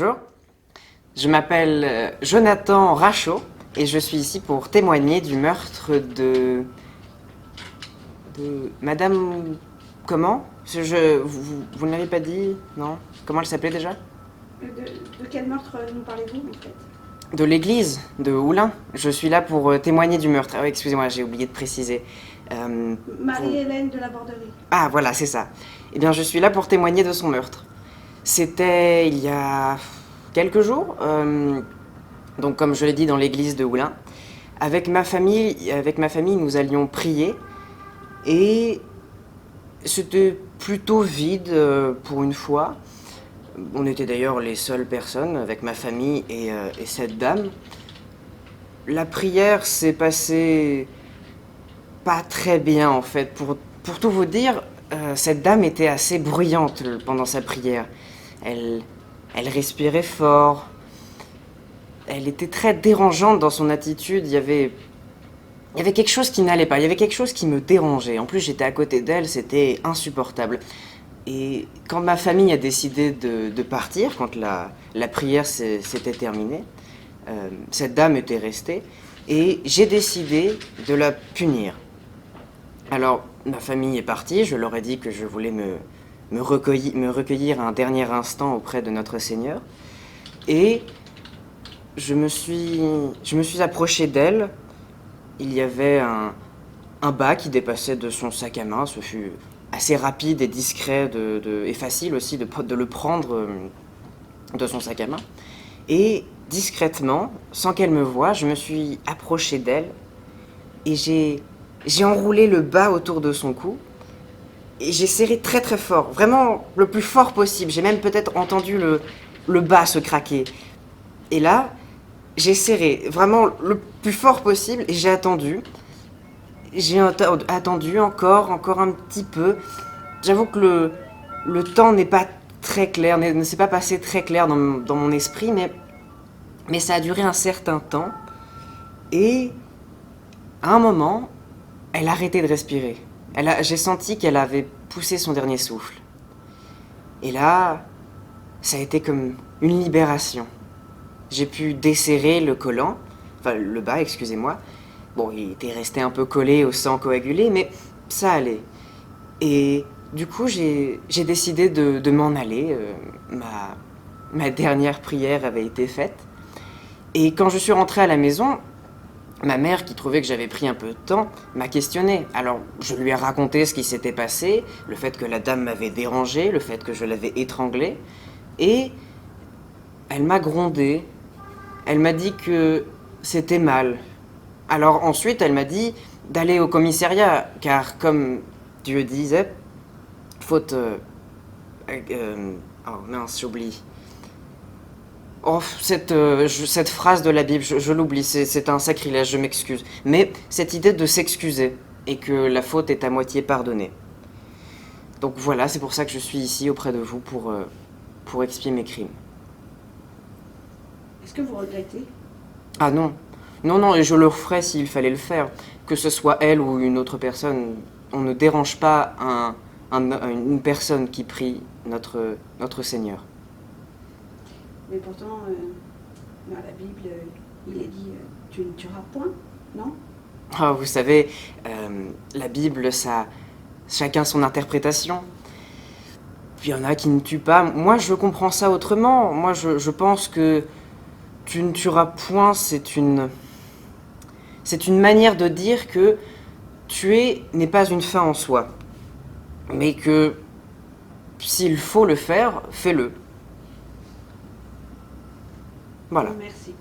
Bonjour, je m'appelle Jonathan Rachaud et je suis ici pour témoigner du meurtre de Madame... Comment vous ne l'avez pas dit, non? Comment elle s'appelait déjà? De quel meurtre nous parlez-vous en fait? De l'église de Oulin. Je suis là pour témoigner du meurtre. Ah oui, excusez-moi, j'ai oublié de préciser. Marie-Hélène de la Borderie. Ah voilà, c'est ça. Eh bien, je suis là pour témoigner de son meurtre. C'était il y a quelques jours, donc comme je l'ai dit, dans l'église de Oulin. Avec ma famille, nous allions prier et c'était plutôt vide pour une fois. On était d'ailleurs les seules personnes avec ma famille et cette dame. La prière s'est passée pas très bien en fait. Pour tout vous dire, cette dame était assez bruyante pendant sa prière. Elle, elle respirait fort. Elle était très dérangeante dans son attitude. Il y avait quelque chose qui n'allait pas. Il y avait quelque chose qui me dérangeait. En plus, j'étais à côté d'elle. C'était insupportable. Et quand ma famille a décidé de partir, quand la prière s'était terminée, cette dame était restée. Et j'ai décidé de la punir. Alors, ma famille est partie. Je leur ai dit que je voulais me recueillir un dernier instant auprès de notre Seigneur. Et je me suis approché d'elle. Il y avait un bas qui dépassait de son sac à main. Ce fut assez rapide et discret et facile aussi de le prendre de son sac à main. Et discrètement, sans qu'elle me voie, je me suis approché d'elle et j'ai enroulé le bas autour de son cou et j'ai serré très très fort, vraiment le plus fort possible. J'ai même peut-être entendu le bas se craquer. Et là, j'ai serré vraiment le plus fort possible et j'ai attendu. J'ai attendu encore un petit peu. J'avoue que le temps n'est pas très clair, ne s'est pas passé très clair dans mon esprit, mais ça a duré un certain temps. Et à un moment, elle a arrêté de respirer. J'ai senti qu'elle avait poussé son dernier souffle. Et là, ça a été comme une libération. J'ai pu desserrer le collant, enfin le bas, excusez-moi. Bon, il était resté un peu collé au sang coagulé, mais ça allait. Et du coup, j'ai décidé de m'en aller. Ma dernière prière avait été faite. Et quand je suis rentré à la maison, ma mère, qui trouvait que j'avais pris un peu de temps, m'a questionné. Alors, je lui ai raconté ce qui s'était passé, le fait que la dame m'avait dérangé, le fait que je l'avais étranglée. Et elle m'a grondé. Elle m'a dit que c'était mal. Alors ensuite, elle m'a dit d'aller au commissariat, car comme Dieu disait, faute... oh mince, j'oublie. Oh, cette phrase de la Bible, je l'oublie, c'est un sacrilège, je m'excuse. Mais cette idée de s'excuser, et que la faute est à moitié pardonnée. Donc voilà, c'est pour ça que je suis ici auprès de vous pour expier mes crimes. Est-ce que vous regrettez? Ah non, non, non, et je le referais s'il fallait le faire. Que ce soit elle ou une autre personne, on ne dérange pas une personne qui prie notre Seigneur. Mais pourtant, dans la Bible, il est dit tu ne tueras point, non? Ah, vous savez, la Bible, ça, chacun son interprétation. Puis il y en a qui ne tuent pas. Moi, je comprends ça autrement. Moi, je pense que tu ne tueras point, c'est une manière de dire que tuer n'est pas une fin en soi, mais que s'il faut le faire, fais-le. Voilà. Merci.